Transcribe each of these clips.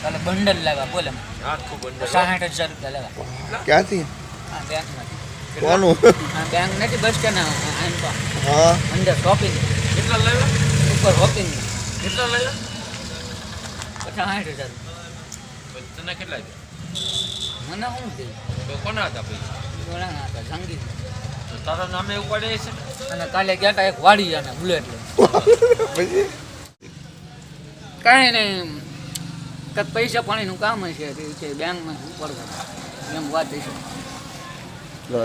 કાલે બંડલ લાવ્યા બોલે આખું બંધ 60,000 રૂપિયા લાવ્યા. ક્યાંથી હા બેંકમાંથી. કોનું હા બેંક નથી બસ સ્ટેન્ડ આમ તો હા અંદર શોપિંગ કેટલા લાવ્યા ઉપર શોપિંગ કેટલા લાવ્યા 60,000. તને કેટલા આપ્યા? મને શું દે તો કોના હતા પૈસા? ઘણા હતા સંગીત તો તારા નામે ઉપાડે છે ને? અને કાલે ગયા હતા એક વાડી અને બુલેટ લઈને. પછી કાંઈ નહીં કંઈક પૈસા પાણીનું કામ હશે તે છે બેંકમાં ઉપાડવા એમ વાત છે.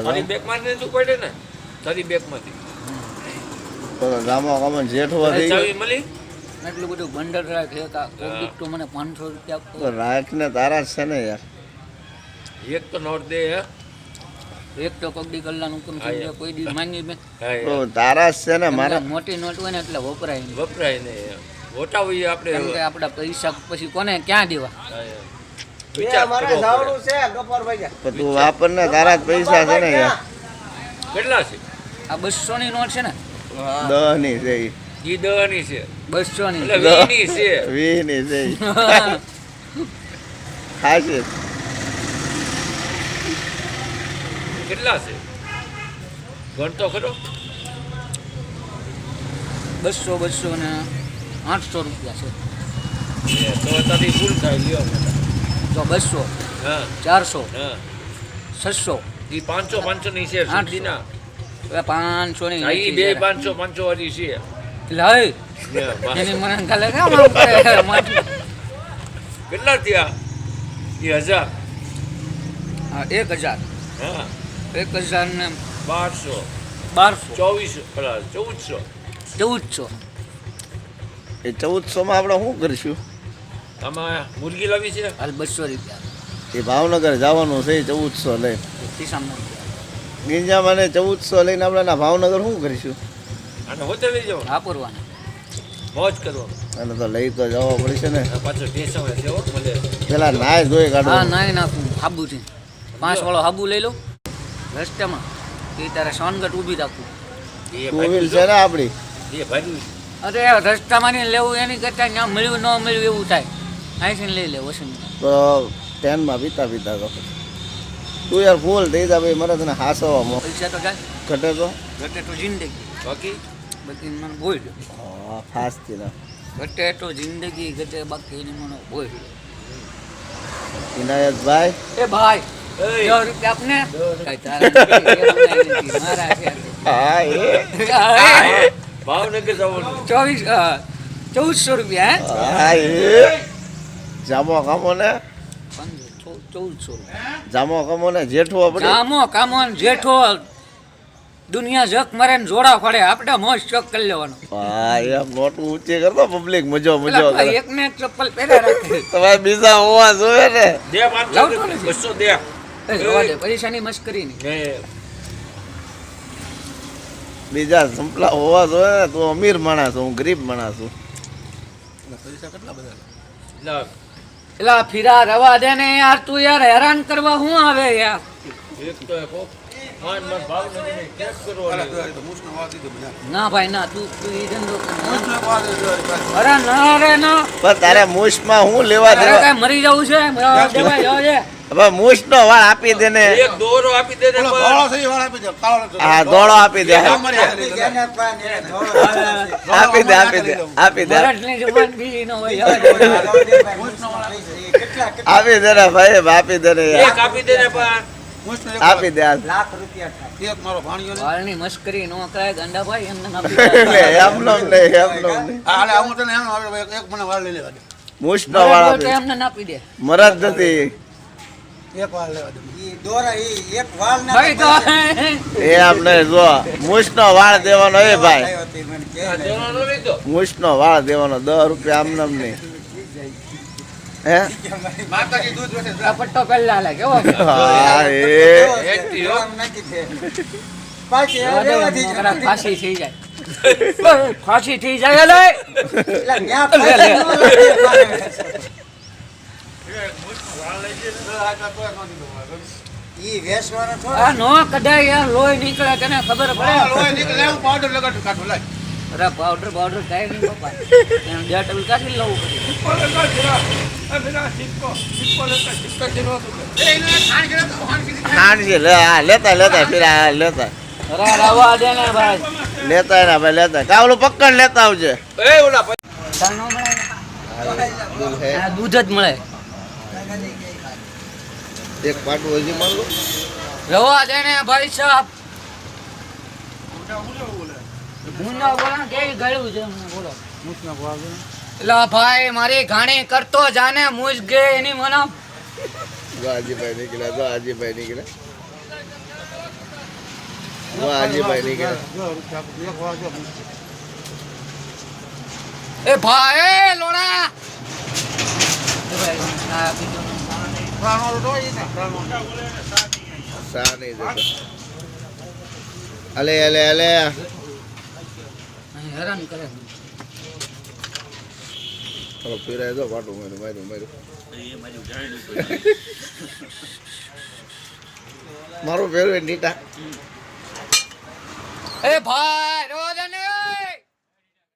તારી બેગમાંથી જ ઉપાડે ને? તારી બેગમાંથી ગામમાં ગામમાં જેઠવા થઈ ચાવી મળી? એટલું બધું બંડલ રાખે કોક તો મને 500 રૂપિયા આપતો. ગયો રાખને તારા જ છે ને યાર એક તો નોટ દે હે એક તો કોક દી કલ્લાનું હુકમ હા, છે યાર. કોઈ દી માંગી મેં હા તો યાર. તારા જ છે ને મારા મોટી નોટ હોય ને એટલે વપરાય નહીં. વપરાય ને મોટા હોઈએ આપણે કેમ કે આપણા પૈસા પછી કોને ક્યાં દેવા. હા યાર. વિચાર કરવો પડે. પણ તું વાપર ને તારા જ પૈસા છે ને યાર કેટલા છે? આ 200 ની નોટ છે ને 10 ની છે ઈ. ઈ 10 ની છે 200 ની એટલે 20 ની છે 20 ની છે ઈ. ખાસી કેટલા છે? ગણતો ખરો? 200 ને 800 રૂપિયા છે તો તારી ભૂલ થાય લ્યો તો 200 હા 400 હા 600 ઈ 500 ની છે 800. સમજી ના હવે 500 ની આ ઈ નથી બે જરા. 500 વાળી છે એટલે હવે ને, એની મને કાલે કામ આમ કરે માથું. કેટલા થયા? ઈ 1000 હા 1000 હા 1000 ને 1200 1200 24 પેલા 1400 1400 એ 1400 માં આપણે શું કરીશું આમાં મુરગી લાવી છે હાલ 200 રૂપિયા એ ભાવનગર જવાનું છે 1400 લઈને ખિસ્સામાં ગીંજા મને 1400 લઈને આપણે ના ભાવનગર શું કરીશું અને હોતે લઈ જાવ વાપરવાના. મોજ કરવાનો અને તો લઈ તો જવા પડશે ને અને પાછો ટેસ્ટ આવે છે હો મળે પેલા નાય ધોઈ હા કાઢો નાઈ નાખું હાબુથી 5 વાળો હાબુ લઈ લો રસ્તામાં એ તારે સોનગઢ ઊભી રાખું. એ ટુ વ્હીલ છે ને આપણી એ ભાઈ અરે રસ્તામાં નહીં લેવું એની કરતાં ત્યાં મળ્યું ન મળ્યું એવું થાય અહીંથી લઈ લે વસંત. તો ટ્રેનમાં પીતા પીતા તો તું યાર ફૂલ થઈ જા ભાઈ મારે તને હાસવા મો પૈસા તો જાય ઘટે તો ઘટે તો જિંદગી બાકી બાકી મને બોલ હા ફાસ થી ના ઘટે તો જિંદગી ઘટે બાકી એની મને બોલ. ઇનાયતભાઈ એ ભાઈ એય. 10 રૂપિયા આપને કાંઈ તારા નથી, મારા છે. હા એ ભાવનગર જવાનું 1400 રૂપિયા હે હા એ જામો કામો ને 1400 રૂપિયા. જામો કામો ને જેઠવો પડે કામો ને જેઠો દુનિયા જક મરે ને જોડા ફળે આપણે મોજ શોખ કરી લેવાનો. હા એમ મોટું ઊંચી કરતો પબ્લિક મજો મજો પેલા ભાઈ કરે એક ને એક ચપ્પલ પહેર્યા રાખે. તમારે બીજા હોવા જોઈએ ને દે 500 લાવતો નથી. 200 દે એ જોવા દે પૈસાની મસ્કરી નહીં. ને બીજા સંપલા હોવા જોઈએ ને તું અમીર માણસ હું ગરીબ માણસ છું લા એલા ફીરા રવા દે ને યાર તું યાર હેરાન કરવા હું આવે યાર. એક તો કો માન માન ભાવનગર ને કેસ કરવાનો ના ભાઈ ના તું ઈ ધંધો કર. અરે ના રે ના પણ તારે મૂછમાં હું લેવા અરે દેવા કાંઈ મરી જવું છે દેવાય જાવ છે. હવે મૂછ નો વાળ આપી દે ને એક દોરો આપી દે ને હા દોડો આપી દે આપી દે આપી દે મરદની જુબાન બીજી ન હોય જાવ દે. આપી દે ને ભાઈ આપી દે ને એક યાર આપી દે ને પણ આપી દે હાલ. વાળની મસ્કરી ન કરાય ગાંડા ભાઈ એમને ના લે, એમનો નહીં મૂછ નો વાળ મરદ હોય તો આપી એમને ના પી દે મરદ નથી ભાઈ તો એ આપણે જો મૂછ નો વાળ દેવાનો એ ભાઈ આ દેવાનો લીધો મૂછ નો વાળ દેવાનો 10 રૂપિયા આમ નામ નહીં હે આ પટ્ટો પહેલા લે કેવો હા એ એકથી હો નકરા ફાંસી થઈ જાય ફાંસી થઈ જાય લે આ નો કઢાય યાર લોહી નીકળે તને ખબર પડે અરે પાવડર કાંઈ નહીં બાપા એને 2 ટેબલ કાઢી લઉં પડે સિક્કો લેતા ફેરા ફેરા સિક્કો લેતા સિક્કો જેનો હતું ખાંડ છે લેતા લેતા ફિર લેતા અરે રવા દે ને ભાઈ લેતા ના ભાઈ લેતા કાવલું પક્કડ લેતા આવજે એ ઓલા ચાલ નો મળે દૂધ હે આ દૂધ જ મળે એક પાટું હજી માર લો રવા દે ને ભાઈ સાહેબ મુન્ના બોલા કે ગળ્યું છે મને બોલો મુસના બોલા એલા ભાઈ મારી ઘાણી કરતો જાને મુજ ગે એની મના જો હાજીભાઈ નીકળ્યા જો હાજીભાઈ નીકળ્યા જો હાજીભાઈ નીકળ્યા એ ભાઈ લોડા સા નહીં જતો અલે અલે અલે હેરાન કરે ચલો ફિરાય જો પાટું માર્યું મારું ફેરવે નીટા એ ભાઈ